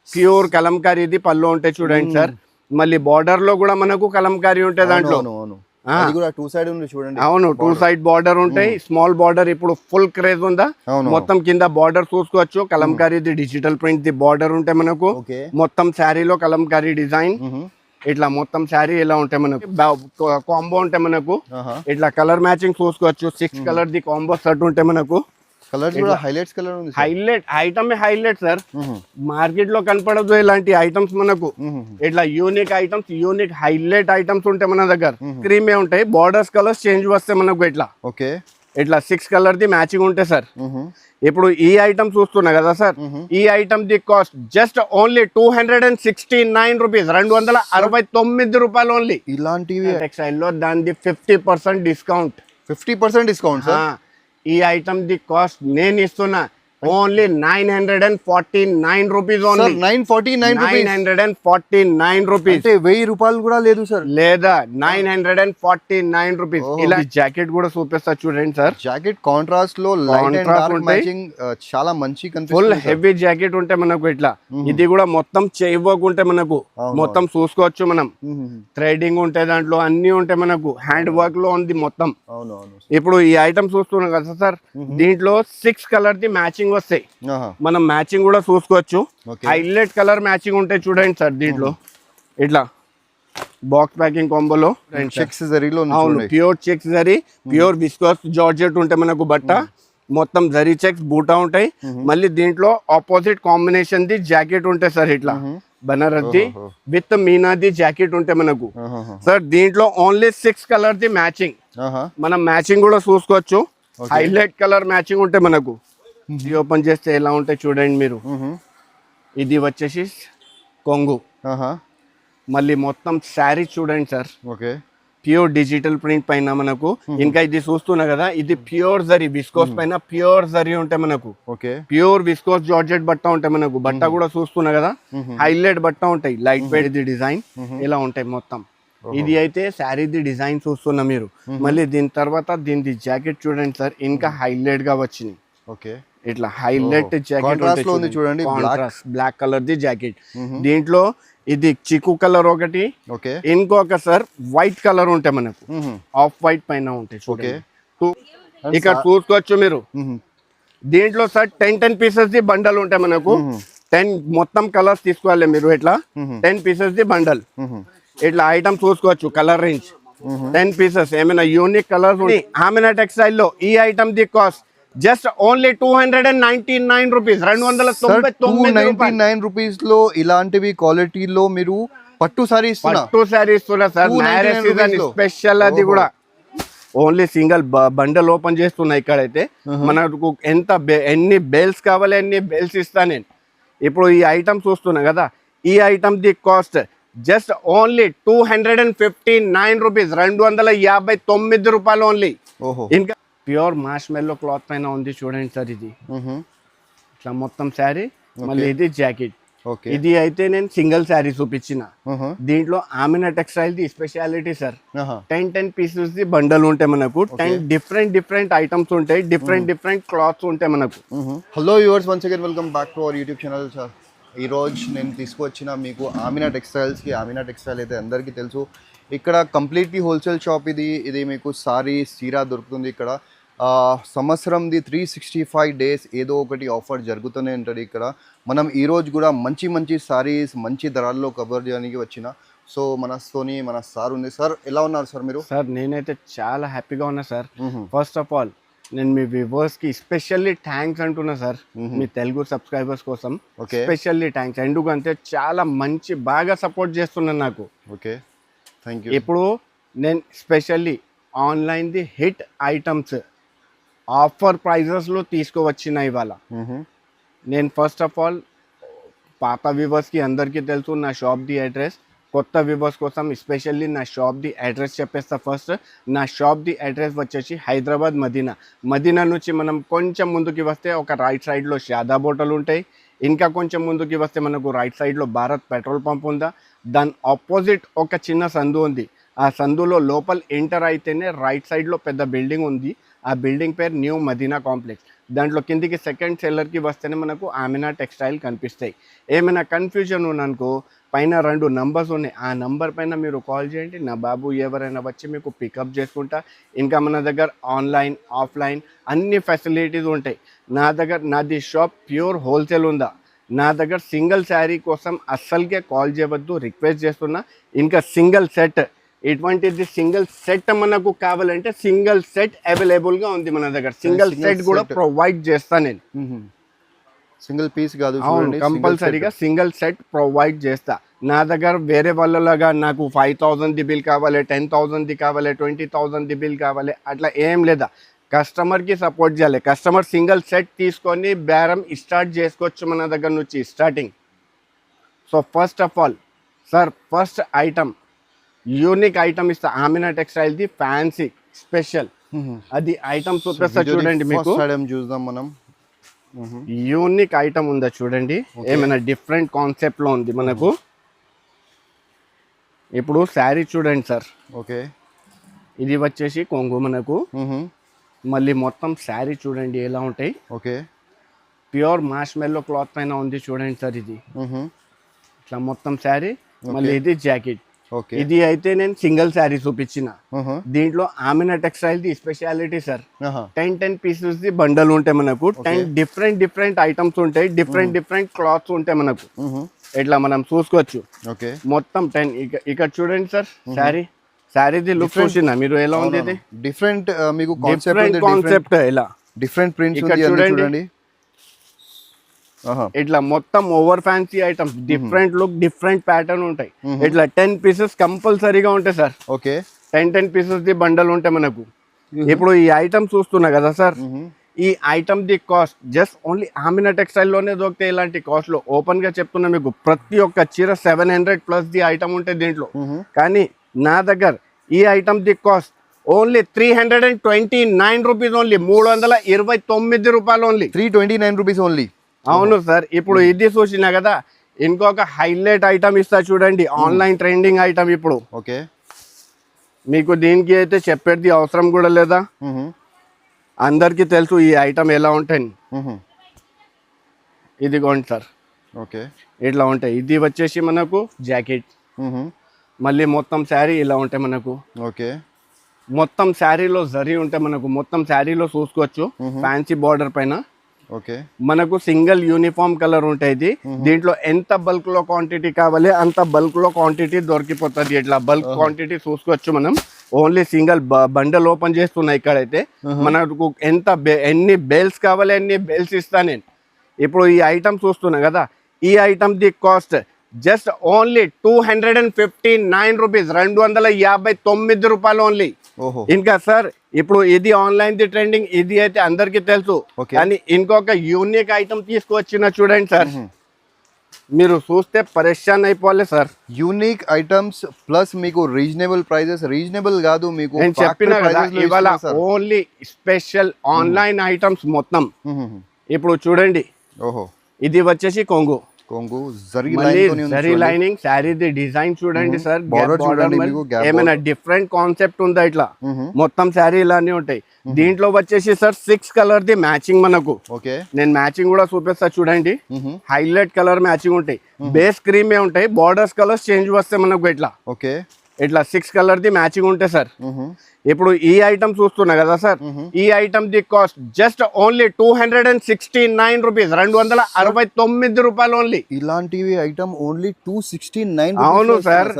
Pure కలంకారీది పళ్ళు ఉంటాయి చూడండి సార్. మళ్ళీ బార్డర్ లో కూడా మనకు కలంకారీ ఉంటాయి దాంట్లో. అది కూడా టూ సైడ్ ఉంది చూడండి. అవును, టూ సైడ్ బార్డర్ ఉంటాయి. స్మాల్ బార్డర్ ఇప్పుడు ఫుల్ క్రేజ్ ఉందా, మొత్తం కింద బార్డర్ చూసుకోవచ్చు. కలంకారీది డిజిటల్ ప్రింట్ ది బార్డర్ ఉంటాయి మనకు. మొత్తం శారీలో కలంకారీ డిజైన్ ఇట్లా మొత్తం శారీ ఎలా ఉంటాయి మనకు. కాంబో ఉంటాయి మనకు. ఇట్లా కలర్ మ్యాచింగ్ చూసుకోవచ్చు. 6 కలర్ ది కాంబో సెట్ ఉంటాయి మనకు. కలర్ కూడా హైలైట్స్ కలర్ ఉంది. Highlight item highlight sir. Market లో కనపడదు ఇలాంటి ఐటమ్స్ మనకు. ఇట్లా unique items, unique highlight items ఉంటాయి మన దగ్గర. క్రీమే ఉంటాయి, బార్డర్స్ కలర్స్ చేంజ్ వస్తాయి మనకు. ఇట్లా ఓకే, ఇట్లా 6 కలర్ ది మ్యాచింగ్ ఉంటాయి సార్. ఇప్పుడు ఈ ఐటమ్ చూస్తున్నా కదా సార్, ఈ ఐటమ్ ది కాస్ట్ జస్ట్ ఓన్లీ 269 రూపీస్, 269 రూపాయలు ఓన్లీ. ఇలాంటివి టెక్స్టైల్ లో దాని 50% డిస్కౌంట్. 50% discount sir. ఈ ఐటమ్ ది కాస్ట్ నేను ఇస్తున్నా ఓన్లీ 949 రూపీస్. Only 949 rupees. అంటే 1000 రూపాయలు కూడా లేదు సార్. లేదా 949 రూపీస్. ఇలా జాకెట్ కూడా చూపిస్తా చూడండి సార్. జాకెట్ కాంట్రాస్ట్ లో మ్యాచింగ్ చాలా మంచి ఫుల్ హెవీ జాకెట్ ఉంటే మనకు. ఇట్లా ఇది కూడా మొత్తం చెయ్యి వర్క్ ఉంటే మనకు. మొత్తం చూసుకోవచ్చు మనం. థ్రెడింగ్ ఉంటాయి దాంట్లో, అన్ని ఉంటాయి మనకు. హ్యాండ్ వర్క్ లో ఉంది మొత్తం. ఇప్పుడు ఈ ఐటమ్ చూస్తున్నాం కదా సార్, దీంట్లో 6 కలర్ ది మ్యాచింగ్ వస్తాయి. మనం మ్యాచింగ్ కూడా చూసుకోవచ్చు. హైలైట్ కలర్ మ్యాచింగ్ ఉంటాయి చూడండి సార్ దీంట్లో. ఇట్లా బాక్స్ ప్యాకింగ్ కాంబోలో అవును, pure checks zari, pure viscose georgette ఉంటాయి మనకు బట్ట. మొత్తం జరీ చెక్స్ బూటా ఉంటాయి. మళ్ళీ దీంట్లో ఆపోజిట్ కాంబినేషన్ ది జాకెట్ ఉంటాయి సార్. ఇట్లా బనారస్ ది విత్ మీనాది జాకెట్ ఉంటాయి మనకు సార్. దీంట్లో ఓన్లీ 6 కలర్ ది మ్యాచింగ్. మనం మ్యాచింగ్ కూడా చూసుకోవచ్చు. హైలైట్ కలర్ మ్యాచింగ్ ఉంటాయి మనకు. ఇది ఓపెన్ చేస్తే ఎలా ఉంటాయి చూడండి మీరు. ఇది వచ్చేసి కొంగు. మళ్ళీ మొత్తం శారీ చూడండి సార్. ప్యూర్ డిజిటల్ ప్రింట్ పైన మనకు. ఇంకా ఇది చూస్తున్నా కదా, ఇది ప్యూర్ జరీ విస్కోస్ పైన ప్యూర్ జరీ ఉంటాయి మనకు. ప్యూర్ విస్కోస్ జార్జెట్ బట్ట ఉంటాయి మనకు. బట్ట కూడా చూస్తున్నా కదా, హైలైట్ బట్ట ఉంటాయి. లైట్ వెయిట్ ఇది డిజైన్ ఇలా ఉంటాయి మొత్తం. ఇది అయితే శారీది డిజైన్ చూస్తున్నా మీరు. మళ్ళీ దీని తర్వాత దీని జాకెట్ చూడండి సార్, ఇంకా హైలైట్ గా వచ్చింది. ఇట్లా హైలైట్ జాకెట్ చూడండి, బ్లాక్ కలర్ ది జాకెట్. దీంట్లో ఇది చిక్కు కలర్ ఒకటి, ఇంకొక సార్ వైట్ కలర్ ఉంటాయి మనకు. ఆఫ్ వైట్ పైన ఉంటాయి. ఇక్కడ చూసుకోవచ్చు మీరు. దీంట్లో సార్ 10 పీసెస్ ది బండల్ ఉంటాయి మనకు. 10 మొత్తం కలర్స్ తీసుకోవాలి మీరు. ఇట్లా 10 పీసెస్ ది బండల్. ఇట్లా ఐటమ్ చూసుకోవచ్చు. Colour range 10 pieces. ఏమైనా యూనిక్ కలర్స్. ఆమెనా టెక్స్టైల్ లో ఈ ఐటమ్ ది cost just only 299 rupees, 299 rupees లో ఇలాంటివి క్వాలిటీలో మీరు పట్టు సారీ ఇస్తున్నా సార్. Marriage season special. అది కూడా ఓన్లీ సింగిల్ బండల్ ఓపెన్ చేస్తున్నా. ఇక్కడైతే మనకు ఎన్ని బెల్స్ కావాలి అన్ని బెల్స్ ఇస్తా నేను. ఇప్పుడు ఈ ఐటమ్ చూస్తున్నా కదా, ఈ ఐటమ్ ది కాస్ట్ జస్ట్ ఓన్లీ 259 రూపీస్, 259 రూపాయలు ఓన్లీ. ఇంకా ప్యూర్ మాష్ మెల్లో క్లాత్ పైన ఉంది చూడండి సార్. ఇది ఇట్లా మొత్తం శారీ. మళ్ళీ ఇది జాకెట్. ఇది అయితే నేను సింగిల్ శారీ చూపించిన. దీంట్లో ఆమెనా టెక్స్టైల్ ది స్పెషాలిటీ సార్. 10 పీసెస్ ది బండల్ ఉంటాయి మనకు. 10 డిఫరెంట్ ఐటమ్స్ ఉంటాయి. డిఫరెంట్ క్లాత్స్ ఉంటాయి మనకు. Hello viewers, once again welcome back to our YouTube channel sir. ఈరోజు నేను తీసుకొచ్చిన మీకు ఆమెనా టెక్స్టైల్స్కి. ఆమెనా టెక్స్టైల్ అయితే అందరికీ తెలుసు. ఇక్కడ కంప్లీట్లీ హోల్సేల్ షాప్. ఇది మీకు సారీ చీర దొరుకుతుంది ఇక్కడ. సంవత్సరంది 365 డేస్ ఏదో ఒకటి ఆఫర్ జరుగుతూనే ఉంటుంది ఇక్కడ. మనం ఈరోజు కూడా మంచి సారీస్ మంచి ధరల్లో కవర్ చేయడానికి వచ్చిన. సో మనతోని మన సార్ ఉంది. సార్ ఎలా ఉన్నారు సార్ మీరు? సార్ నేనైతే చాలా హ్యాపీగా ఉన్నా సార్. ఫస్ట్ ఆఫ్ ఆల్ నేను మీ వ్యూవర్స్ కి స్పెషల్లీ థ్యాంక్స్ అంటున్నా సార్. మీ తెలుగు సబ్స్క్రైబర్స్ కోసం స్పెషల్లీ థ్యాంక్స్. ఎందుకంటే చాలా బాగా సపోర్ట్ చేస్తున్నారు నాకు. ఇప్పుడు నేను specially online the hit items offer ప్రైజెస్లో తీసుకువచ్చిన ఇవాళ. నేను ఫస్ట్ ఆఫ్ ఆల్ పాత వ్యూవర్స్కి అందరికీ తెలుసు నా షాప్ ది అడ్రస్. కొత్త వ్యూవర్స్ కోసం స్పెషల్లీ నా షాప్ ది అడ్రస్ చెప్పేస్తా. ఫస్ట్ నా షాప్ ది అడ్రస్ వచ్చేసి హైదరాబాద్ మదీనా నుంచి మనం కొంచెం ముందుకి వస్తే ఒక రైట్ సైడ్లో షాదాబ్ హోటల్ ఉంటాయి. ఇంకా కొంచెం ముందుకి వస్తే మనకు రైట్ సైడ్లో భారత్ పెట్రోల్ పంప్ ఉందా. దాని ఆపోజిట్ ఒక చిన్న సందు ఉంది. ఆ సందులో లోపల ఎంటర్ అయితేనే రైట్ సైడ్లో పెద్ద బిల్డింగ్ ఉంది. ఆ బిల్డింగ్ పేరు న్యూ మదీనా కాంప్లెక్స్. దాంట్లో కిందికి సెకండ్ సెల్లర్కి వస్తేనే మనకు ఆమినా టెక్స్టైల్ కనిపిస్తాయి. ఏమైనా కన్ఫ్యూజన్ ఉన్ననుకో పైన 2 నంబర్స్ ఉన్నాయి, ఆ నంబర్ పైన మీరు కాల్ చేయండి, నా బాబు ఎవరైనా వచ్చి మీకు పికప్ చేసుకుంటా. ఇంకా మన దగ్గర ఆన్లైన్ ఆఫ్లైన్ అన్ని ఫెసిలిటీస్ ఉంటాయి. నాది షాప్ ప్యూర్ హోల్సేల్ ఉందా. నా దగ్గర సింగిల్ శారీ కోసం అస్సలకే కాల్ చేయవద్దు, రిక్వెస్ట్ చేస్తున్నా. ఇంకా సింగిల్ సెట్, ఇటువంటిది సింగిల్ సెట్ మనకు కావాలంటే సింగిల్ సెట్ అవైలబుల్గా ఉంది మన దగ్గర. సింగిల్ సెట్ కూడా ప్రొవైడ్ చేస్తాను నేను. సింగిల్ పీస్ కాదు, కంపల్సరీగా సింగిల్ సెట్ ప్రొవైడ్ చేస్తా. నా దగ్గర వేరే వాళ్ళలాగా నాకు 5,000 బిల్ కావాలి, 10,000 కావాలి, 20,000 బిల్ కావాలి అట్లా ఏం లేదా. కస్టమర్కి సపోర్ట్ చేయాలి. కస్టమర్ సింగిల్ సెట్ తీసుకొని బేరం స్టార్ట్ చేసుకోవచ్చు మన దగ్గర నుంచి starting. So first of all sir, first item unique item ఇస్తా ఆమినా టెక్స్టైల్ది, ఫ్యాన్సీ స్పెషల్. అది ఐటమ్ చూపిస్తా చూడండి మీకు. చూద్దాం మనం. యూనిక్ ఐటమ్ ఉందా చూడండి, ఏమైనా డిఫరెంట్ కాన్సెప్ట్ లో ఉంది మనకు. ఇప్పుడు శారీ చూడండి సార్. ఓకే, ఇది వచ్చేసి కొంగు మనకు. మళ్ళీ మొత్తం శారీ చూడండి ఎలా ఉంటాయి. ఓకే, ప్యూర్ మార్ష్మెల్లో క్లాత్ పైన ఉంది చూడండి సార్. ఇది ఇట్లా మొత్తం శారీ. మళ్ళీ ఇది జాకెట్. ఇది అయితే నేను సింగిల్ శారీ చూపించిన. దీంట్లో ఆమినా టెక్స్టైల్ ది స్పెషాలిటీ సార్, 10 పీసెస్ ది బండల్ ఉంటాయి మనకు. 10 డిఫరెంట్ ఐటమ్స్ ఉంటాయి, డిఫరెంట్ క్లాత్స్ ఉంటాయి మనకు. ఇట్లా మనం చూసుకోవచ్చు. మొత్తం 10. ఇక్కడ చూడండి సార్ శారీది లుక్ చూసిన మీరు ఎలా ఉంది. ఇది డిఫరెంట్ మీకు కాన్సెప్ట్ ఇలా డిఫరెంట్ ప్రింట్స్ చూడండి. ఇట్లా మొత్తం over fancy items, different look, different pattern ఉంటాయి. ఇట్లా 10 పీసెస్ కంపల్సరీగా ఉంటాయి సార్. ఓకే, 10 పీసెస్ ది బండల్ ఉంటాయి మనకు. ఇప్పుడు ఈ ఐటమ్ చూస్తున్నా కదా సార్, ఈ ఐటమ్ ది cost just only Amina textile లోనే దొరికితే ఇలాంటి కాస్ట్ లో. ఓపెన్ గా చెప్తున్నా మీకు, ప్రతి ఒక్క చీర 700+ ది ఐటమ్ ఉంటాయి దీంట్లో. కానీ నా దగ్గర ఈ ఐటమ్ ది కాస్ట్ ఓన్లీ 329 రూపీస్ ఓన్లీ. 329 రూపాయలు ఓన్లీ. 329 rupees only. అవును సార్. ఇప్పుడు ఇది చూసినా కదా, ఇంకొక హైలైట్ ఐటమ్ ఇస్తా చూడండి, ఆన్లైన్ ట్రెండింగ్ ఐటమ్. ఇప్పుడు ఓకే, మీకు దీనికి అయితే చెప్పేది అవసరం కూడా లేదా, అందరికి తెలుసు ఈ ఐటమ్ ఎలా ఉంటాయి. ఇదిగోండి సార్. ఓకే, ఇట్లా ఉంటాయి. ఇది వచ్చేసి మనకు జాకెట్. మళ్ళీ మొత్తం శారీ ఇలా ఉంటాయి మనకు. ఓకే, మొత్తం శారీలో జరీ ఉంటాయి మనకు. మొత్తం శారీలో చూసుకోవచ్చు ఫ్యాన్సీ బార్డర్ పైన. ఓకే, మనకు సింగిల్ యూనిఫామ్ కలర్ ఉంటాయి. దీంట్లో ఎంత బల్క్ లో క్వాంటిటీ కావాలి అంత బల్క్ లో క్వాంటిటీ దొరికిపోతుంది. ఇట్లా బల్క్ క్వాంటిటీ చూసుకోవచ్చు మనం. ఓన్లీ సింగిల్ బండల్ ఓపెన్ చేస్తున్నా. ఇక్కడైతే మనకు ఎన్ని బేల్స్ కావాలి అన్ని బేల్స్ ఇస్తా నేను. ఇప్పుడు ఈ ఐటమ్ చూస్తున్నా కదా, ఈ ఐటమ్ ది కాస్ట్ జస్ట్ ఓన్లీ 259 రూపీస్, 259 రూపాయలు ఓన్లీ. ఇంకా సార్ ఇప్పుడు ఇది ఆన్లైన్ ది ట్రెండింగ్, ఇది అయితే అందరికి తెలుసు. కానీ ఇంకొక యూనిక్ ఐటమ్ తీసుకువచ్చిన చూడండి సార్, మీరు చూస్తే పరేషాన్ అయిపోవాలి సార్. యూనిక్ ఐటమ్స్ ప్లస్ మీకు రీజనబుల్ ప్రైజెస్. రీజనబుల్ కాదు మీకు, నేను చెప్పిన కదా ఇవాళ ఓన్లీ స్పెషల్ ఆన్లైన్ ఐటమ్స్ మొత్తం. ఇప్పుడు చూడండి, ఇది వచ్చేసి కొంగు. జరీ లైనింగ్ శారీది డిజైన్ చూడండి సార్. ఏమైనా డిఫరెంట్ కాన్సెప్ట్ ఉందా? ఇట్లా మొత్తం శారీ ఇలానే ఉంటాయి. దీంట్లో వచ్చేసి సార్ 6 కలర్ ది మ్యాచింగ్ మనకు. నేను మ్యాచింగ్ కూడా చూపిస్తా చూడండి. హైలైట్ కలర్ మ్యాచింగ్ ఉంటాయి. బేస్ క్రీమే ఉంటాయి, బార్డర్స్ కలర్స్ చేంజ్ వస్తాయి మనకు. ఇట్లా 6 కలర్ ది మ్యాచింగ్ ఉంటాయి సార్. ఇప్పుడు ఈ ఐటమ్ చూస్తున్నా కదా సార్, ఈ ఐటమ్ ది కాస్ట్ జస్ట్ ఓన్లీ 269 రూపీస్, 269 రూపాయలు ఓన్లీ. ఇలాంటివి ఐటమ్ ఓన్లీ 269. అవును సార్.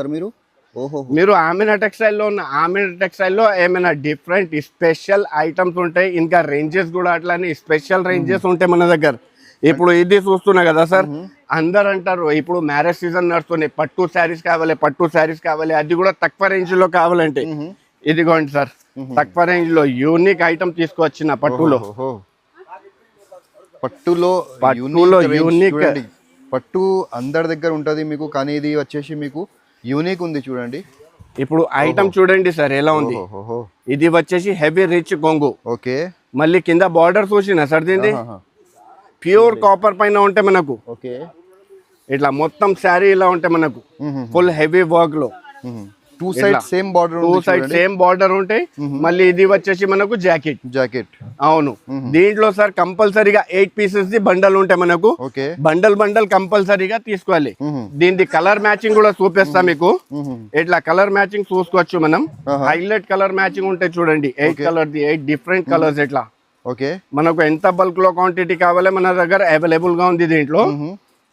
మీరు ఆమినా టెక్స్టైల్ లో ఉన్న ఆమినా టెక్స్టైల్ లో ఏమైనా డిఫరెంట్ స్పెషల్ ఐటమ్స్ ఉంటాయి. ఇంకా రేంజెస్ కూడా అట్లానే స్పెషల్ రేంజెస్ ఉంటాయి మన దగ్గర. ఇప్పుడు ఇది చూస్తున్నా కదా సార్, అందరు అంటారు ఇప్పుడు మ్యారేజ్ సీజన్ నడుస్తున్నాయి, పట్టు శారీస్ కావాలి, అది కూడా తక్కువ రేంజ్ లో కావాలంటే ఇదిగోండి సార్, తక్కువ రేంజ్ లో యూనిక్ ఐటమ్ తీసుకొచ్చిన పట్టులో యూనిక్. పట్టు అందరి దగ్గర ఉంటది మీకు, కానీ ఇది వచ్చేసి మీకు యూనిక్ ఉంది చూడండి. ఇప్పుడు ఐటమ్ చూడండి సార్ ఎలా ఉంది. ఇది వచ్చేసి హెవీ రిచ్ కొంగు. ఓకే, మళ్ళీ కింద బార్డర్ చూసిన సార్, దీనిది ప్యూర్ కాపర్ పైన ఉంటాయి మనకు. ఓకే, ఇట్లా మొత్తం శారీ ఇలా ఉంటాయి మనకు, ఫుల్ హెవీ వర్క్ లో. Two side same border two side same border ఉంటాయి. మళ్ళీ ఇది వచ్చేసి మనకు జాకెట్. అవును, దీంట్లో సార్ కంపల్సరీగా 8 పీసెస్ ది బండల్ ఉంటాయి మనకు. బండల్ కంపల్సరీగా తీసుకోవాలి. దీని కలర్ మ్యాచింగ్ కూడా చూపిస్తా మీకు. ఇట్లా కలర్ మ్యాచింగ్ చూసుకోవచ్చు మనం. హైలైట్ కలర్ మ్యాచింగ్ ఉంటాయి చూడండి. 8 కలర్ ది 8 డిఫరెంట్ కలర్స్. ఇట్లా మనకు ఎంత బల్క్ లో క్వాంటిటీ కావాలి మన దగ్గర అవైలబుల్ గా ఉంది దీంట్లో.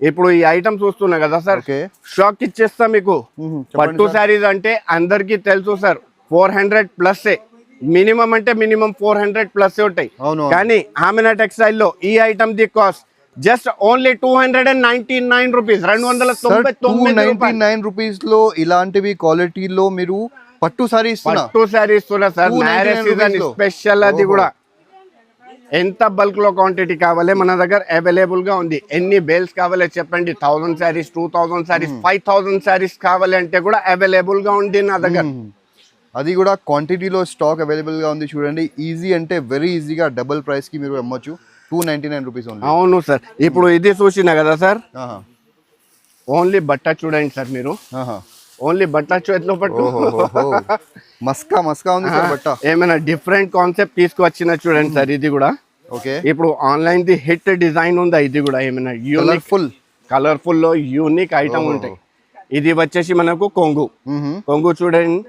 ఇప్పుడు ఈ ఐటమ్ చూస్తున్నా కదా సార్, షాక్ ఇచ్చేస్తా మీకు. పట్టు శారీస్ అంటే అందరికి తెలుసు సార్, 400 ప్లస్ మినిమం, అంటే మినిమం 400 ప్లస్ ఉంటాయి. కానీ ఆమినా టెక్స్టైల్ లో ఈ ఐటమ్ ది cost just only 299 rupees, 299 rupees లో ఇలాంటివి క్వాలిటీలో మీరు పట్టు శారీ ఇస్తున్నా సార్. మ్యారేజ్ సీజన్ స్పెషల్ అది కూడా. ఎంత బల్క్ లో క్వాంటిటీ కావాలి మన దగ్గర అవైలబుల్ గా ఉంది. ఎన్ని బేల్స్ కావాలి చెప్పండి. 1000 శారీస్, 2000 శారీస్, 5000 శారీస్ కావాలి అంటే కూడా అవైలబుల్ గా ఉంది నా దగ్గర. అది కూడా క్వాంటిటీలో స్టాక్ అవైలబుల్ గా ఉంది చూడండి. ఈజీ అంటే వెరీ ఈజీగా డబుల్ ప్రైస్ కి మీరు అమ్మొచ్చు. 299 రూపీస్ ఓన్లీ. అవును సార్. ఇప్పుడు ఇది చూసినా కదా సార్, ఓన్లీ బట్ట చూడండి సార్ మీరు. ఓన్లీ బట్ట చేతిలో పట్టు. మస్కా ఉంది సార్ బట్ట. ఏమైనా డిఫరెంట్ కాన్సెప్ట్ తీసుకువచ్చిన చూడండి సార్. ఇది కూడా ఇప్పుడు ఆన్లైన్ ది హిట్ డిజైన్ ఉందా, ఇది కూడా ఏమైనా యూనిక్ కలర్ఫుల్ లో యూనిక్ ఐటమ్ ఉంటాయి. ఇది వచ్చేసి మనకు కొంగు చూడండి.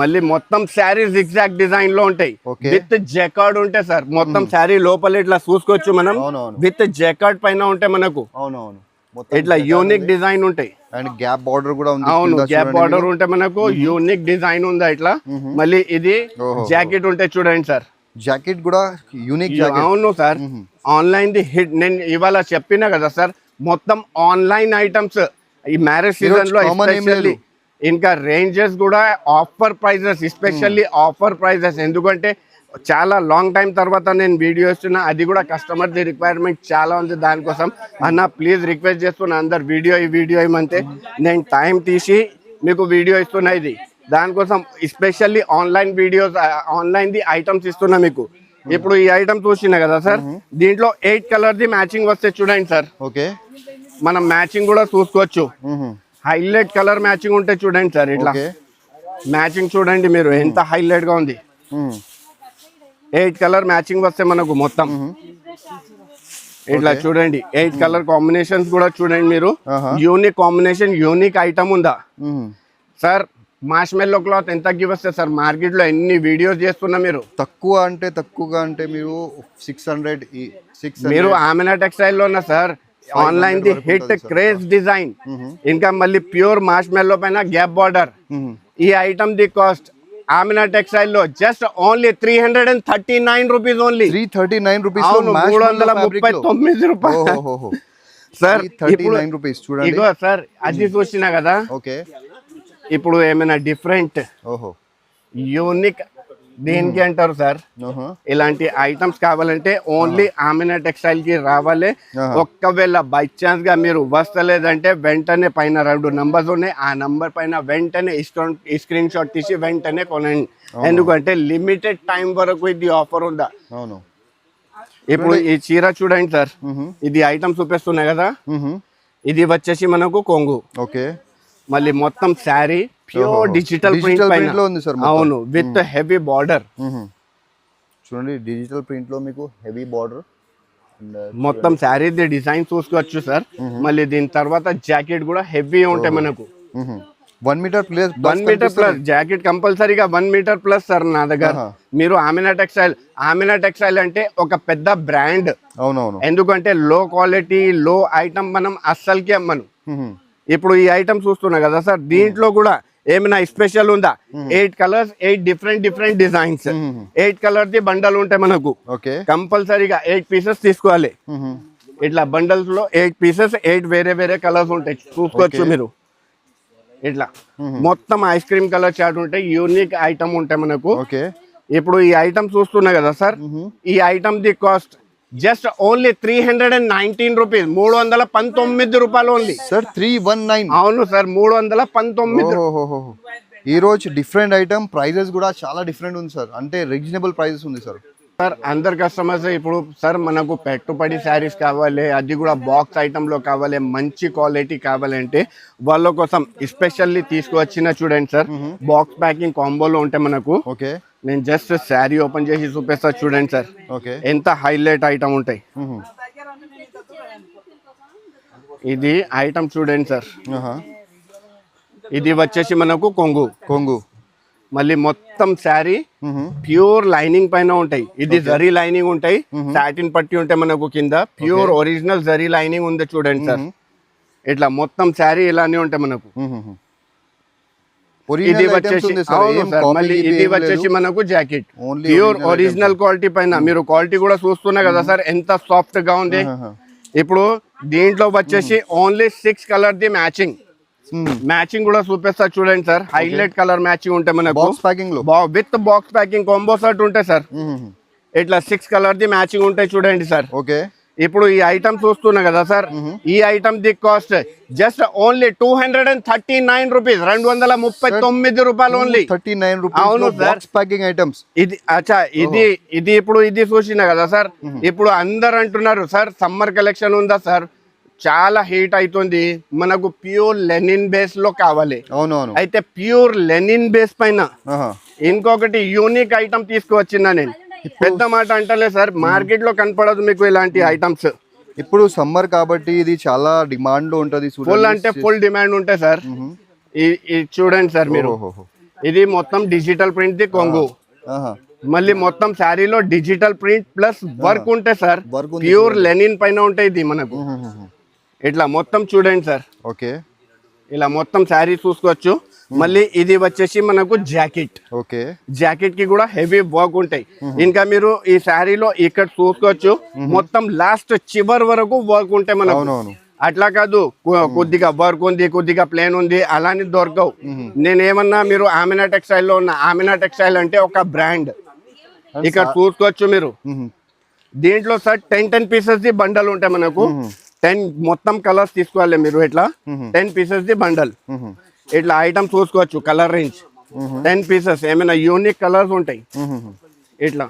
మళ్ళీ మొత్తం శారీ జిగ్జాగ్ డిజైన్ లో ఉంటాయి. విత్ జకార్డ్ ఉంటాయి సార్. మొత్తం శారీ లోపల ఇట్లా చూసుకోవచ్చు మనం. విత్ జకార్డ్ పైన ఉంటాయి మనకు. ఇట్లా యూనిక్ డిజైన్ ఉంటాయి. అండ్ గ్యాప్ బార్డర్ కూడా ఉంది. అవును, గ్యాప్ బార్డర్ ఉంటే మనకు యూనిక్ డిజైన్ ఉందా ఇట్లా. మళ్ళీ ఇది జాకెట్ ఉంటాయి చూడండి సార్. జాకెట్ కూడా యూనిక్. అవును సార్. Online the hit. నేను ఇవాళ చెప్పినా కదా సార్, మొత్తం ఆన్లైన్ ఐటమ్స్ ఈ మ్యారేజ్ సీజన్ లో ఎస్పెషల్లీ. ఇంకా రేంజెస్ కూడా offer prices, especially offer prices. ఎందుకంటే చాలా లాంగ్ టైం తర్వాత నేను వీడియో ఇస్తున్నా. అది కూడా కస్టమర్ ది రిక్వైర్మెంట్ చాలా ఉంది. దానికోసం అన్న ప్లీజ్ రిక్వెస్ట్ చేస్తున్నా, అందరు ఈ వీడియో ఇవ్వమంటే నేను టైం తీసి మీకు వీడియో ఇస్తున్నా. ఇది దానికోసం especially online videos, online the items ఇస్తున్నా మీకు. ఇప్పుడు ఈ ఐటమ్ చూసినా కదా సార్, దీంట్లో 8 కలర్ ది మ్యాచింగ్ వస్తే చూడండి సార్. మనం మ్యాచింగ్ కూడా చూసుకోవచ్చు. హైలైట్ కలర్ మ్యాచింగ్ ఉంటే చూడండి సార్. ఇట్లా మ్యాచింగ్ చూడండి మీరు, ఎంత హైలైట్ గా ఉంది. 8 కలర్ మ్యాచింగ్ వస్తే మనకు మొత్తం ఇట్లా చూడండి. 8 కలర్ కాంబినేషన్స్ కూడా చూడండి మీరు. యూనిక్ కాంబినేషన్, యూనిక్ ఐటమ్ ఉందా సార్. మార్ష్మెల్లో క్లాత్ ఎంతకి వస్తే సార్ మార్కెట్ లో ఎన్ని వీడియోస్ చేస్తున్నా మీరు. తక్కువగా అంటే మీరు 600. మీరు ఆమినా టెక్స్టైల్ లో ఉన్నా sir. Online the hit craze design. ఇంకా మళ్ళీ ప్యూర్ మార్ష్మెల్లో పైన గ్యాప్ బార్డర్. ఈ ఐటమ్ ది కాస్ట్ ఆమినా టెక్స్టైల్ లో just only 339 rupees only. 339 rupees. 339 రూపాయలు సార్. 39 రూపీస్ చూడండి. ఇగో సార్, అది చూసినా కదా. ఇప్పుడు ఏమైనా డిఫరెంట్ యూనిక్ దేనికి అంటారు సార్, ఇలాంటి ఐటమ్స్ కావాలంటే ఓన్లీ ఆమినా టెక్స్టైల్ కి రావాలి. ఒక్కవేళ బై ఛాన్స్ గా మీరు వస్తలేదంటే వెంటనే పైన 2 నంబర్స్ ఉన్నాయి. ఆ నంబర్ పైన వెంటనే స్క్రీన్ షాట్ తీసి వెంటనే కొనండి. ఎందుకంటే లిమిటెడ్ టైం వరకు ఇది ఆఫర్ ఉందా. ఇప్పుడు ఈ చీర చూడండి సార్. ఇది ఐటమ్ చూపిస్తున్నాయి కదా. ఇది వచ్చేసి మనకు కొంగు. మళ్ళీ మొత్తం శారీ ప్యూర్ డిజిటల్ ప్రింట్ పైన లో ఉంది సార్. అవును, విత్ హెవీ బార్డర్. చూడండి డిజిటల్ ప్రింట్ లో మీకు హెవీ బార్డర్. మొత్తం శారీ డిజైన్ చూసుకోవచ్చు సార్. మళ్ళీ దీని తర్వాత జాకెట్ కూడా హెవీ ఉంటాయి మనకు. 1 metre plus. 1 metre plus jacket కంపల్సరీగా 1 మీటర్ ప్లస్ సార్ నా దగ్గర. మీరు ఆమినా టెక్స్టైల్ అంటే ఒక పెద్ద బ్రాండ్. ఎందుకంటే లో క్వాలిటీ లో ఐటమ్ మనం అస్సలకి అమ్మను. ఇప్పుడు ఈ ఐటమ్ చూస్తున్నా కదా సార్, దీంట్లో కూడా ఏమైనా స్పెషల్ ఉందా. 8 colours, 8 different designs. 8 colour the bundle ఉంటాయి మనకు. కంపల్సరీగా 8 పీసెస్ తీసుకోవాలి. ఇట్లా బండల్స్ లో 8 పీసెస్, 8 వేరే కలర్స్ ఉంటాయి. చూసుకోవచ్చు మీరు. ఇట్లా మొత్తం ఐస్ క్రీమ్ కలర్ చార్ట్ ఉంటాయి. యూనిక్ ఐటమ్ ఉంటాయి మనకు. ఇప్పుడు ఈ ఐటమ్ చూస్తున్నా కదా సార్, ఈ ఐటమ్ ది కాస్ట్ జస్ట్ ఓన్లీ 319 రూపీస్. 319 రూపాయలు ఓన్లీ సార్. 319. అవును సార్, 319. ఈ రోజు డిఫరెంట్ ఐటమ్ ప్రైజెస్ కూడా చాలా డిఫరెంట్ ఉంది సార్. అంటే రీజనబుల్ ప్రైజెస్ ఉంది సార్. సార్ అందరు కస్టమర్స్ ఇప్పుడు సార్ మనకు పెట్టుబడి శారీస్ కావాలి, అది కూడా బాక్స్ ఐటమ్ లో కావాలి, మంచి క్వాలిటీ కావాలంటే వాళ్ళ కోసం ఎస్పెషల్లీ తీసుకువచ్చిన చూడండి సార్, బాక్స్ ప్యాకింగ్ కాంబోలో ఉంటే మనకు. ఓకే, నేను జస్ట్ శారీ ఓపెన్ చేసి చూపిస్తా చూడండి సార్, ఓకే, ఎంత హైలైట్ ఐటమ్ ఉంటాయి. ఇది ఐటమ్ చూడండి సార్, ఇది వచ్చేసి మనకు కొంగు. కొంగు మళ్ళీ మొత్తం శారీ ప్యూర్ లైనింగ్ పైన ఉంటాయి. ఇది జరీ లైనింగ్ ఉంటాయి, సాటిన్ పట్టి ఉంటాయి మనకు కింద. ప్యూర్ ఒరిజినల్ జరీ లైనింగ్ ఉంది చూడండి సార్. ఇట్లా మొత్తం శారీ ఇలానే ఉంటాయి మనకు. ఇది వచ్చేసి అవును సార్, మళ్ళీ ఇది వచ్చేసి మనకు జాకెట్ ప్యూర్ ఒరిజినల్ క్వాలిటీ పైన. మీరు క్వాలిటీ కూడా చూస్తున్నా కదా సార్, ఎంత సాఫ్ట్ గా ఉంది. ఇప్పుడు దీంట్లో వచ్చేసి ఓన్లీ 6 కలర్ ది మ్యాచింగ్ కూడా చూపిస్తా చూడండి సార్. హైలైట్ కలర్ మ్యాచింగ్ ఉంటాయి మనకు బాక్స్ ప్యాకింగ్ లో, with box packing combo set ఉంటాయి సార్. ఇట్లా 6 కలర్ ది మ్యాచింగ్ ఉంటాయి చూడండి సార్. ఓకే, ఇప్పుడు ఈ ఐటమ్ చూస్తున్నా కదా సార్, ఈ ఐటమ్ ది కాస్ట్ జస్ట్ ఓన్లీ 239 రూపీస్, 239 రూపాయలు ఓన్లీ. 39 రూపీస్. అవును సార్, బాక్స్ ప్యాకింగ్ ఐటమ్స్. ఇది అచ్చా, ఇది ఇప్పుడు ఇది చూసినా కదా సార్. ఇప్పుడు అందరు అంటున్నారు సార్ సమ్మర్ కలెక్షన్ ఉందా సార్, చాలా హీట్ అవుతుంది, మనకు ప్యూర్ లెనిన్ బేస్ లో కావాలి. అవునవును. అయితే ప్యూర్ లెనిన్ బేస్ పైన ఇంకొకటి యూనిక్ ఐటమ్ తీసుకువచ్చిందా నేను. పెద్ద మాట అంటలే సార్, మార్కెట్ లో కనపడదు మీకు ఇలాంటి ఐటమ్స్. ఇప్పుడు సమ్మర్ కాబట్టి ఇది చాలా డిమాండ్ లో ఉంటది. ఫుల్ అంటే ఫుల్ డిమాండ్ ఉంటాయి సార్. ఇది చూడండి సార్ మీరు, ఇది మొత్తం డిజిటల్ ప్రింట్ ది కొంగు. మళ్ళీ మొత్తం శారీలో డిజిటల్ ప్రింట్ ప్లస్ వర్క్ ఉంటాయి సార్, ప్యూర్ లెనిన్ పైన ఉంటాయి ఇది మనకు. ఇట్లా మొత్తం చూడండి సార్. ఓకే, ఇలా మొత్తం శారీ చూసుకోవచ్చు. మళ్ళీ ఇది వచ్చేసి మనకు జాకెట్. ఓకే, జాకెట్ కి కూడా హెవీ వర్క్ ఉంటాయి. ఇంకా మీరు ఈ శారీలో ఇక్కడ చూసుకోవచ్చు, మొత్తం లాస్ట్ చివరి వరకు వర్క్ ఉంటాయి మనకు. అట్లా కాదు కొద్దిగా వర్క్ ఉంది, కొద్దిగా ప్లేన్ ఉంది, అలానే దొరకవు. నేనేమన్నా మీరు ఆమినా టెక్స్టైల్ లో ఉన్న, ఆమినా టెక్స్టైల్ అంటే ఒక బ్రాండ్. ఇక్కడ చూసుకోవచ్చు మీరు, దీంట్లో సార్ 10 పీసెస్ ది బండల్ ఉంటాయి మనకు. 10 మొత్తం కలర్స్ తీసుకోవాలి మీరు. ఇట్లా 10 పీసెస్ ది బండల్. ఇట్లా ఐటమ్ చూసుకోవచ్చు, కలర్ రేంజ్ 10 పీసెస్, ఏమైనా యూనిక్ కలర్స్ ఉంటాయి. ఇట్లా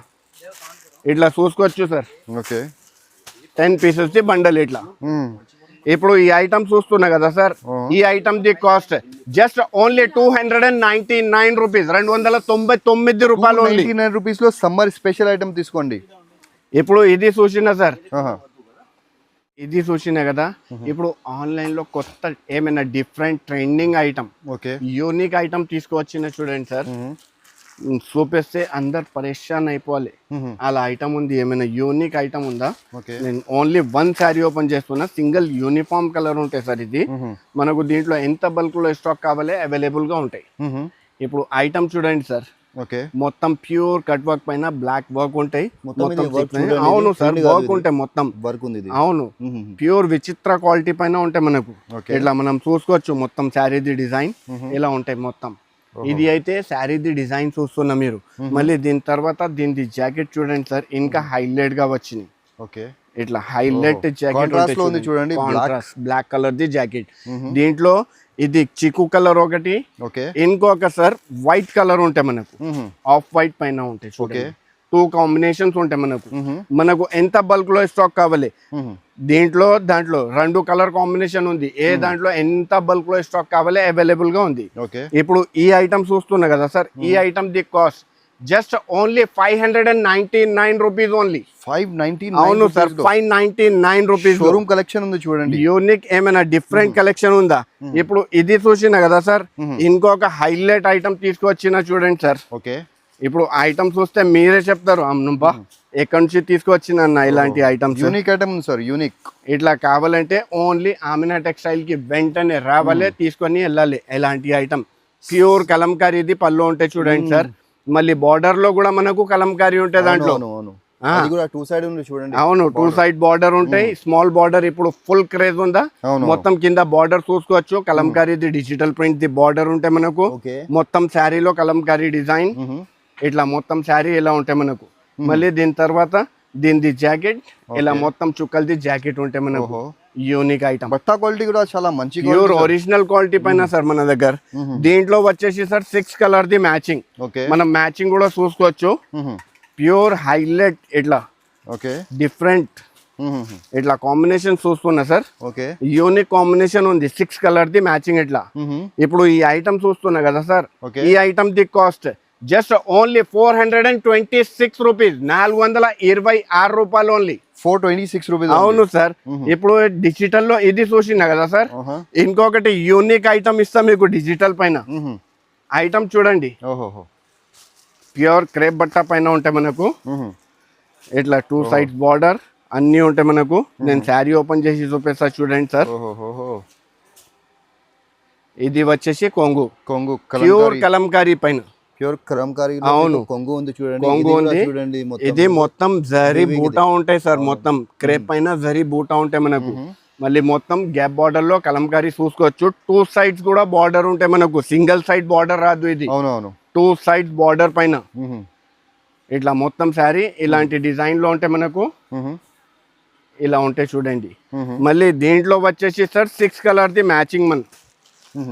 ఇట్లా చూసుకోవచ్చు సార్. ఓకే, 10 పీసెస్ ది బండల్ ఇట్లా. ఇప్పుడు ఈ ఐటమ్ చూస్తున్నా కదా సార్, ఈ ఐటమ్ ది కాస్ట్ జస్ట్ ఓన్లీ 299 రూపీస్, 299 రూపాయలు ఓన్లీ. 299 రూపీస్ లో సమ్మర్ స్పెషల్ ఐటమ్ తీసుకోండి. ఇప్పుడు ఇది చూసినా సార్, ఇది చూసినా కదా. ఇప్పుడు ఆన్లైన్ లో కొత్త ఏమైనా different trending item, unique item తీసుకువచ్చిన చూడండి సార్, చూపిస్తే అందరు పరేషాన్ అయిపోవాలి. అలా ఐటమ్ ఉంది, ఏమైనా యూనిక్ ఐటమ్ ఉందా? నేను ఓన్లీ 1 శారీ ఓపెన్ చేస్తున్నా, సింగిల్ యూనిఫామ్ కలర్ ఉంటాయి సార్. ఇది మనకు దీంట్లో ఎంత బల్క్ లో స్టాక్ కావాలి అవైలబుల్ గా ఉంటాయి. ఇప్పుడు ఐటమ్ చూడండి సార్, మొత్తం ప్యూర్ కట్ వర్క్ పైన బ్లాక్ వర్క్ ఉంటాయి. అవును సార్, వర్క్ ఉంటాయి మొత్తం. అవును, ప్యూర్ విచిత్ర క్వాలిటీ పైన ఉంటాయి మనకు. ఇట్లా మనం చూసుకోవచ్చు మొత్తం శారీది డిజైన్ ఇలా ఉంటాయి మొత్తం. ఇది అయితే శారీది డిజైన్ చూస్తున్నా మీరు. మళ్ళీ దీని తర్వాత దీని జాకెట్ చూడండి సార్, ఇంకా హైలైట్ గా వచ్చింది. ఇట్లా హైలైట్ జాకెట్ చూడండి, బ్లాక్ కలర్ ది జాకెట్. దీంట్లో ఇది చిక్కు కలర్ ఒకటి, ఇంకొక సార్ వైట్ కలర్ ఉంటాయి మనకు, ఆఫ్ వైట్ పైన ఉంటాయి. 2 కాంబినేషన్స్ ఉంటాయి మనకు. మనకు ఎంత బల్క్ లో స్టాక్ కావాలి, దాంట్లో 2 కలర్ కాంబినేషన్ ఉంది. ఏ దాంట్లో ఎంత బల్క్ లో స్టాక్ కావాలి అవైలబుల్ గా ఉంది. ఇప్పుడు ఈ ఐటమ్ చూస్తున్నా కదా సార్, ఈ ఐటమ్ ది cost just only 599 rupees only. 599? అవును సార్, 599 రూపీస్. షోరూమ్ కలెక్షన్ ఉంది చూడండి, యూనిక్ ఏమైనా డిఫరెంట్ కలెక్షన్ ఉందా? ఇప్పుడు ఇది చూసినా కదా సార్, ఇంకొక హైలైట్ ఐటమ్ తీసుకువచ్చిన చూడండి సార్. ఇప్పుడు ఐటమ్ చూస్తే మీరే చెప్తారు, అమ్మా ఎక్కడి నుంచి తీసుకువచ్చిన ఇలాంటి items. Unique item sir, unique. ఇట్లా కావాలంటే ఓన్లీ ఆమినా టెక్స్టైల్ కి వెంటనే రావాలి, తీసుకొని వెళ్ళాలి. ఇలాంటి ఐటమ్ ప్యూర్ కలంకారీ ఇది పళ్ళు ఉంటాయి చూడండి సార్. మళ్ళీ బార్డర్ లో కూడా మనకు కలంకారీ ఉంటాయి దాంట్లో. అవును, 2 సైడ్ బార్డర్ ఉంటాయి, స్మాల్ బార్డర్. ఇప్పుడు ఫుల్ క్రేజ్ ఉందా, మొత్తం కింద బార్డర్ చూసుకోవచ్చు. కలంకారీది డిజిటల్ ప్రింట్ ది బార్డర్ ఉంటాయి మనకు. మొత్తం శారీలో కలంకారీ డిజైన్. ఇట్లా మొత్తం శారీ ఇలా ఉంటాయి మనకు. మళ్ళీ దీని తర్వాత దీని జాకెట్ ఇలా మొత్తం చుక్కలది జాకెట్ ఉంటాయి మనకు. యూనిక్ ఐటమ్, బట్ట క్వాలిటీ కూడా చాలా మంచి ప్యూర్ ఒరిజినల్ క్వాలిటీ పైన సార్ మన దగ్గర. దీంట్లో వచ్చేసి సార్ 6 కలర్ ది మ్యాచింగ్. మనం మ్యాచింగ్ కూడా చూసుకోవచ్చు. ప్యూర్ హైలైట్ ఇట్లా ఓకే డిఫరెంట్ ఇట్లా కాంబినేషన్ చూస్తున్నా సార్. ఓకే యూనిక్ కాంబినేషన్ ఉంది 6 కలర్ ది మ్యాచింగ్ ఇట్లా. ఇప్పుడు ఈ ఐటమ్ చూస్తున్నా కదా సార్, ఈ ఐటమ్ ది కాస్ట్ జస్ట్ ఓన్లీ 426 రూపీస్, 426 రూపాయలు ఓన్లీ. 426 రూపీస్. అవును సార్. ఇప్పుడు డిజిటల్ లో ఇది చూసినా కదా సార్, ఇంకొకటి యూనిక్ ఐటమ్ ఇస్తా మీకు డిజిటల్ పైన. ఐటమ్ చూడండి, ప్యూర్ క్రేప్ బట్ట పైన ఉంటాయి మనకు. ఇట్లా 2 సైడ్స్ బార్డర్ అన్ని ఉంటాయి మనకు. నేను శారీ ఓపెన్ చేసి చూపిస్తా చూడండి సార్. ఇది వచ్చేసి కొంగు, ప్యూర్ కలంకారీ పైన. ప్యూర్ కలంకారీ. అవును, కొంగు ఉంది చూడండి. కొంగు ఉంది. చూడండి ఇది మొత్తం జరీ బూటా ఉంటాయి సార్, మొత్తం క్రేప్ పైన జరీ బూటా ఉంటాయి మనకు. మళ్ళీ మొత్తం గ్యాప్ బార్డర్ లో కలంకారీ చూసుకోవచ్చు. 2 సైడ్స్ కూడా బార్డర్ ఉంటాయి మనకు, సింగిల్ సైడ్ బార్డర్ రాదు ఇది. అవునవును, 2 సైడ్స్ బార్డర్ పైన ఇట్లా మొత్తం శారీ ఇలాంటి డిజైన్ లో ఉంటాయి మనకు. ఇలా ఉంటాయి చూడండి. మళ్ళీ దీంట్లో వచ్చేసి sir 6 colour the matching,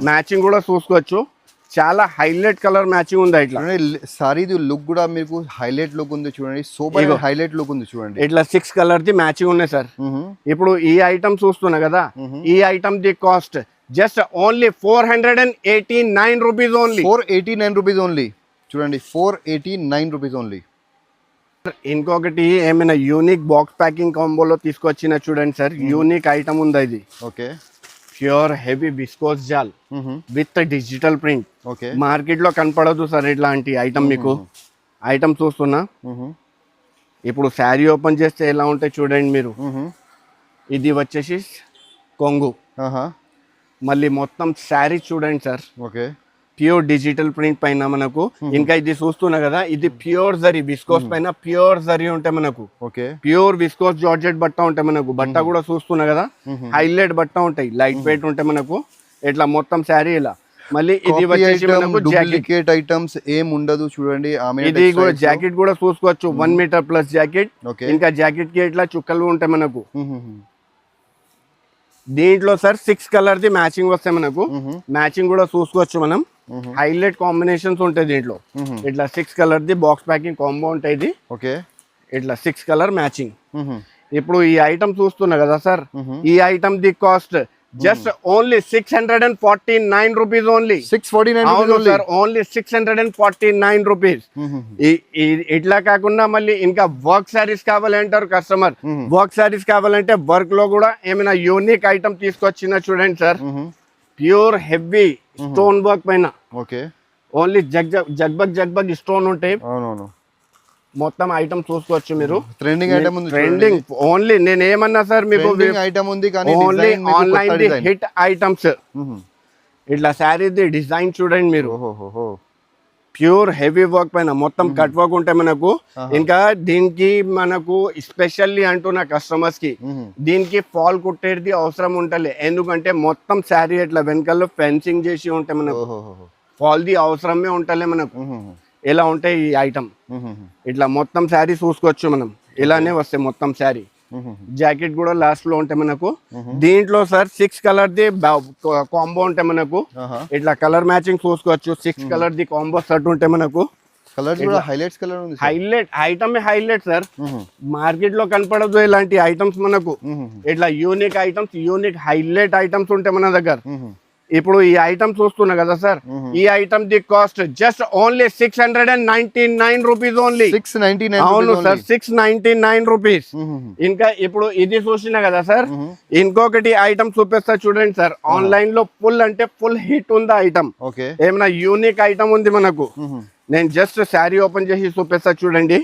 matching కూడా చూసుకోవచ్చు. చాలా హైలైట్ కలర్ మ్యాచింగ్ ఉంది. ఇట్లా సారీ లుక్ కూడా మీకు హైలైట్ లుక్ ఉంది చూడండి, సూపర్ హైలైట్ లుక్ ఉంది చూడండి. ఇట్లా 6 కలర్ ది మ్యాచింగ్ ఉన్నాయి సార్. ఇప్పుడు ఈ ఐటమ్ చూస్తున్నా కదా, ఈ ఐటమ్ ది cost just only 489 rupees only. 489 rupees only చూడండి, 489 రూపీస్ ఓన్లీ. ఇంకొకటి ఏమైనా యూనిక్ బాక్స్ ప్యాకింగ్ కాంబోలో తీసుకొచ్చిన చూడండి సార్, యూనిక్ ఐటమ్ ఉంది ఇది. ఓకే, ప్యూర్ హెవీ బిస్కోస్ జాల్ with digital print. Okay, market లో కనపడదు సార్ ఇట్లాంటి ఐటమ్ మీకు. ఐటమ్ చూస్తున్నా, ఇప్పుడు శారీ ఓపెన్ చేస్తే ఎలా ఉంటాయి చూడండి మీరు. ఇది వచ్చేసి కొంగు, మళ్ళీ మొత్తం శారీ చూడండి sir. Okay, pure digital print పైన మనకు. ఇంకా ఇది చూస్తున్నా కదా, ఇది ప్యూర్ జరీ బిస్కోస్ పైన ప్యూర్ జరీ ఉంటాయి మనకు. ఓకే, ప్యూర్ బిస్కోస్ జార్జెట్ బట్ట ఉంటాయి మనకు. బట్ట కూడా చూస్తున్నా కదా, హైలైట్ బట్ట ఉంటాయి, లైట్ వెయిట్ ఉంటాయి మనకు. ఇట్లా మొత్తం శారీ ఇలా. మళ్ళీ ఇది వచ్చేసి మనకు జాకెట్ ఐటమ్స్ ఏం ఉండదు చూడండి. ఇది కూడా జాకెట్ కూడా చూసుకోవచ్చు, 1 మీటర్ ప్లస్ జాకెట్. ఇంకా జాకెట్ కి ఇట్లా చుక్కలు ఉంటాయి మనకు. దీంట్లో సార్ 6 కలర్ ది మ్యాచింగ్ వస్తాయి మనకు. మ్యాచింగ్ కూడా చూసుకోవచ్చు మనం. హైలైట్ కాంబినేషన్స్ ఉంటాయి దీంట్లో. ఇట్లా 6 colour the box packing combo ఉంటాయి ఇది. ఓకే, ఇట్లా 6 కలర్ మ్యాచింగ్. ఇప్పుడు ఈ ఐటమ్ చూస్తున్నా కదా సార్, ఈ ఐటమ్ ది cost just only 649 rupees only. 649 sir, only 649 rupees. ఇట్లా కాకుండా మళ్ళీ ఇంకా వర్క్ శారీస్ కావాలంటారు కస్టమర్. వర్క్ శారీస్ కావాలంటే వర్క్ లో కూడా ఏమైనా యూనిక్ ఐటమ్ తీసుకొచ్చిన చూడండి sir. Pure heavy stone work పైన. ఓకే, ఓన్లీ జగ్బగ్ స్టోన్ ఉంటాయి. అవునవును, మొత్తం ఐటమ్ చూసుకోవచ్చు మీరు. ట్రెండింగ్ ఐటమ్ ఉంది, ట్రెండింగ్ ఓన్లీ. నేను ఏమన్నా సార్ మీకు ఐటమ్ ఉంది కానీ only online the hit items. ఇట్లా శారీ ది డిజైన్ చూడండి మీరు. ప్యూర్ హెవీ వర్క్ పైన మొత్తం కట్ వర్క్ ఉంటాయి మనకు. ఇంకా దీనికి మనకు స్పెషల్లీ అంటున్న కస్టమర్స్ కి దీనికి ఫాల్ కుట్టేది అవసరం ఉంటలే. ఎందుకంటే మొత్తం శారీ ఇట్లా వెనకాల ఫెన్సింగ్ చేసి ఉంటాయి మనకు. ఫాల్ ది అవసరమే ఉంటలే మనకు. ఎలా ఉంటాయి ఈ ఐటమ్. ఇట్లా మొత్తం శారీ చూసుకోవచ్చు మనం. ఇలానే వస్తాయి మొత్తం శారీ. జాకెట్ కూడా లాస్ట్ లో ఉంటాయి మనకు. దీంట్లో సార్ 6 కలర్ ది కాంబో ఉంటాయి మనకు. ఇట్లా కలర్ మ్యాచింగ్ చూసుకోవచ్చు. 6 కలర్ ది కాంబో సెట్ ఉంటాయి మనకు. కలర్ కూడా హైలైట్స్ కలర్ ఉంది. Highlight item highlight sir. Market లో కనపడదు ఇలాంటి ఐటమ్స్ మనకు. ఇట్లా unique items, unique highlight items ఉంటాయి మన దగ్గర. ఇప్పుడు ఈ ఐటమ్ చూస్తున్నా కదా సార్, ఈ ఐటమ్ ది cost just only 699 rupees only. 699. అవును సార్, 699 రూపీస్. ఇంకా ఇప్పుడు ఇది చూసినా కదా సార్, ఇంకొకటి ఐటమ్ చూపిస్తా చూడండి సార్. ఆన్లైన్ లో ఫుల్ అంటే ఫుల్ హిట్ ఉంది ఐటమ్. ఏమైనా యూనిక్ ఐటమ్ ఉంది మనకు. నేను జస్ట్ శారీ ఓపెన్ చేసి చూపిస్తా చూడండి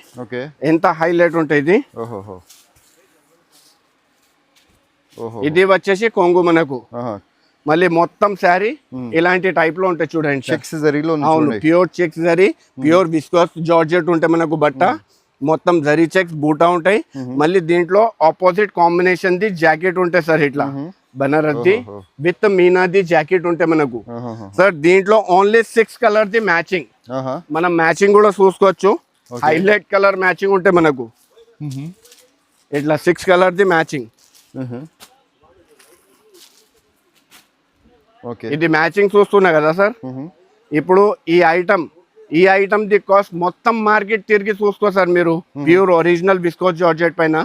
ఎంత హైలైట్ ఉంటుంది. ఇది వచ్చేసి కొంగు మనకు. మళ్ళీ మొత్తం శారీ ఇలాంటి టైప్ లో ఉంటాయి చూడండి. అవును, pure checks zari, pure viscose georgette ఉంటాయి మనకు బట్ట. మొత్తం జరీ చెక్స్ బూటా ఉంటాయి. మళ్ళీ దీంట్లో ఆపోజిట్ కాంబినేషన్ ది జాకెట్ ఉంటాయి సార్. ఇట్లా Banaras the with Meena the jacket ఉంటాయి మనకు సార్. దీంట్లో ఓన్లీ 6 కలర్ ది మ్యాచింగ్. మనం మ్యాచింగ్ కూడా చూసుకోవచ్చు. హైలైట్ కలర్ మ్యాచింగ్ ఉంటాయి మనకు. ఇట్లా 6 కలర్ ది మ్యాచింగ్. ఇది మ్యాచింగ్ చూస్తున్నా కదా సార్. ఇప్పుడు ఈ ఈ ఐటమ్ ది కాస్ట్ మొత్తం మార్కెట్ తిరిగి చూసుకో సార్ మీరు ప్యూర్ ఒరిజినల్ విస్కోస్ జార్జెట్ పైన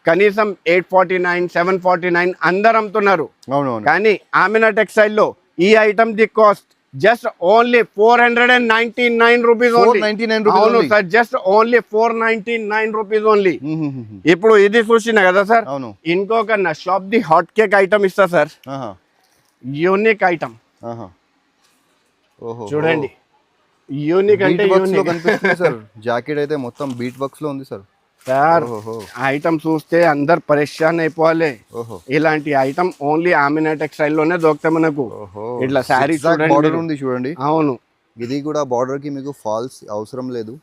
కనీసం 849 749 అందరు అమ్ముతున్నారు. అవునవును. కానీ ఆమినా టెక్స్టైల్ లో ఈ ఐటమ్ ది cost just only 499 rupees only. 499 rupees అవును only. Sir, just only 499 rupees only. ఇప్పుడు ఇది చూసిన కదా సార్, అవును. ఇంకొక నా shop the hot cake item ఇస్తా సార్, ఆహా. యూనిక్ ఐటమ్ ఆహా. ఓహో. చూడండి, యూనిక్ అంటే బీట్ వర్క్స్ లో యూనిక్ కనిపిస్తుంది సార్. జాకెట్ అయితే మొత్తం బీట్ వర్క్స్ లో ఉంది సార్. సార్. ఓహో. ఐటమ్ చూస్తే అందరు పరేషాన్ అయిపోవాలి. ఓహో. ఇలాంటి ఐటమ్ ఓన్లీ ఆమినా టెక్స్టైల్ లోనే దొరుకుతాయి మనకు. ఓహో. ఇట్లా శారీ చూడండి బార్డర్ మీరు. ఉంది చూడండి. అవును, ఇది కూడా బార్డర్ కి మీకు ఫాల్స్ అవసరం లేదు.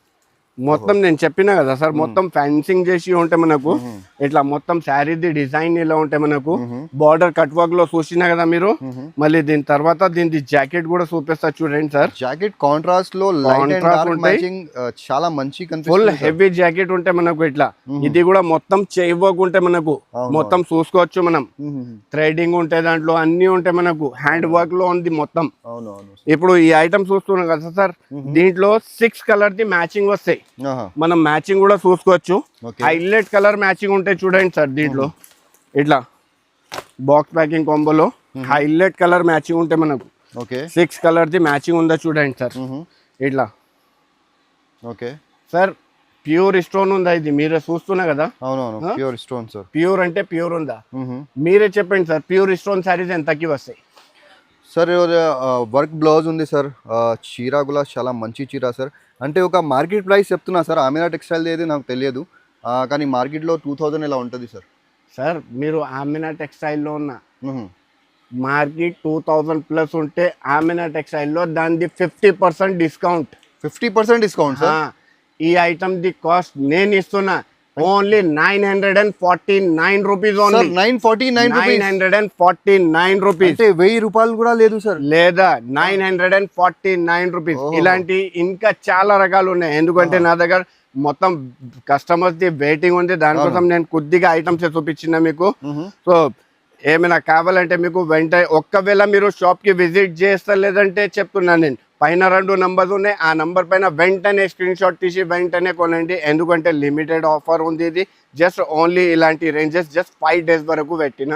మొత్తం నేను చెప్పిన కదా సార్, మొత్తం ఫెన్సింగ్ చేసి ఉంటే మనకు ఇట్లా మొత్తం శారీది డిజైన్ ఇలా ఉంటే మనకు బార్డర్ కట్ వర్క్ లో చూసినా కదా మీరు. మళ్ళీ దీని తర్వాత దీని జాకెట్ కూడా చూపిస్తా చూడండి సార్. జాకెట్ కాంట్రాస్ట్ లో లైట్ అండ్ Contrast డార్క్ ఉంటాయి. మ్యాచింగ్ చాలా మంచి ఫుల్ కనిపిస్తుంది. హెవీ జాకెట్ ఉంటే మనకు ఇట్లా. ఇది కూడా మొత్తం చేయి వర్క్ ఉంటే మనకు మొత్తం చూసుకోవచ్చు మనం. థ్రెడింగ్ ఉంటే దాంట్లో అన్ని ఉంటాయి మనకు, హ్యాండ్ వర్క్ లో ఉంది మొత్తం. అవును అవును. ఇప్పుడు ఈ ఐటమ్ చూస్తున్నాం కదా సార్, దీంట్లో 6 కలర్ ది మ్యాచింగ్ వస్తాయి. ఆహా. మనం మ్యాచింగ్ కూడా చూసుకోవచ్చు. Okay. హైలైట్ కలర్ మ్యాచింగ్ ఉంటాయి చూడండి సార్ దీంట్లో. ఇట్లా బాక్స్ ప్యాకింగ్ కాంబోలో హైలైట్ కలర్ మ్యాచింగ్ ఉంటాయి మనకు. ఓకే. 6 కలర్ ది మ్యాచింగ్ ఉందా చూడండి సార్. ఇట్లా ఓకే. సార్ ప్యూర్ స్టోన్ ఉందా, ఇది మీరే చూస్తున్నా కదా. అవునవును. Pure stone sir. ప్యూర్ అంటే ప్యూర్ ఉందా, మీరే చెప్పండి సార్. ప్యూర్ స్టోన్ శారీస్ ఎంతకి వస్తాయి సార్? వర్క్ బ్లౌజ్ ఉంది సార్. చీర కూడా చాలా మంచి చీర సార్. అంటే ఒక మార్కెట్ ప్రైస్ చెప్తున్నా సార్, ఆమినా టెక్స్టైల్ ఏది నాకు తెలియదు, కానీ మార్కెట్లో 2000 ఇలా ఉంటుంది సార్. సార్ మీరు ఆమినా టెక్స్టైల్లో ఉన్న మార్కెట్ 2000 ప్లస్ ఉంటే ఆమినా టెక్స్టైల్లో దాని 50% డిస్కౌంట్. 50% discount sir. ఈ ఐటమ్ ది కాస్ట్ నేను ఇస్తున్నా only 949 rupees. Only 949 rupees. 949 rupees అంటే 1000 రూపాయలు కూడా లేదు సార్. లేదా 949 రూపీస్. ఇలాంటి ఇంకా చాలా రకాలు ఉన్నాయి, ఎందుకంటే నా దగ్గర మొత్తం కస్టమర్స్ ది వెయిటింగ్ ఉంది. దానికోసం నేను కొద్దిగా ఐటమ్స్ చూపించిన మీకు. సో ఏమైనా కావాలంటే మీకు వెంటనే, ఒక్కవేళ మీరు షాప్ కి విజిట్ చేస్తా లేదంటే చెప్తున్నాను నేను, పైన 2 నంబర్స్ ఉన్నాయి, ఆ నంబర్ పైన వెంటనే స్క్రీన్ షాట్ తీసి వెంటనే కొనండి. ఎందుకంటే లిమిటెడ్ ఆఫర్ ఉంది ఇది. జస్ట్ ఓన్లీ ఇలాంటి రేంజెస్ జస్ట్ 5 days వరకు పెట్టిన.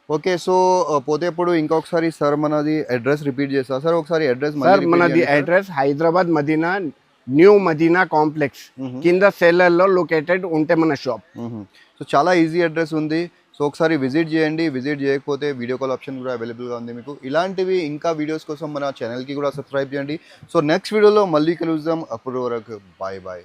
ఓకే. సో పోతే ఇప్పుడు ఇంకొకసారి సార్ మనది అడ్రస్ రిపీట్ చేస్తా సార్. ఒకసారి అడ్రస్ సార్ మనది address Hyderabad Madina, new Madina complex కింద సెల్లర్ లో లొకేటెడ్ ఉంటే మన షాప్. సో చాలా ఈజీ అడ్రస్ ఉంది. సో ఒకసారి విజిట్ చేయండి. విజిట్ చేయకపోతే వీడియో కాల్ ఆప్షన్ కూడా అవైలబుల్గా ఉంది మీకు. ఇలాంటివి ఇంకా వీడియోస్ కోసం మన ఛానల్కి కూడా సబ్స్క్రైబ్ చేయండి. సో నెక్స్ట్ వీడియోలో మళ్ళీ కలుద్దాం. అప్పుడు వరకు బాయ్ బాయ్.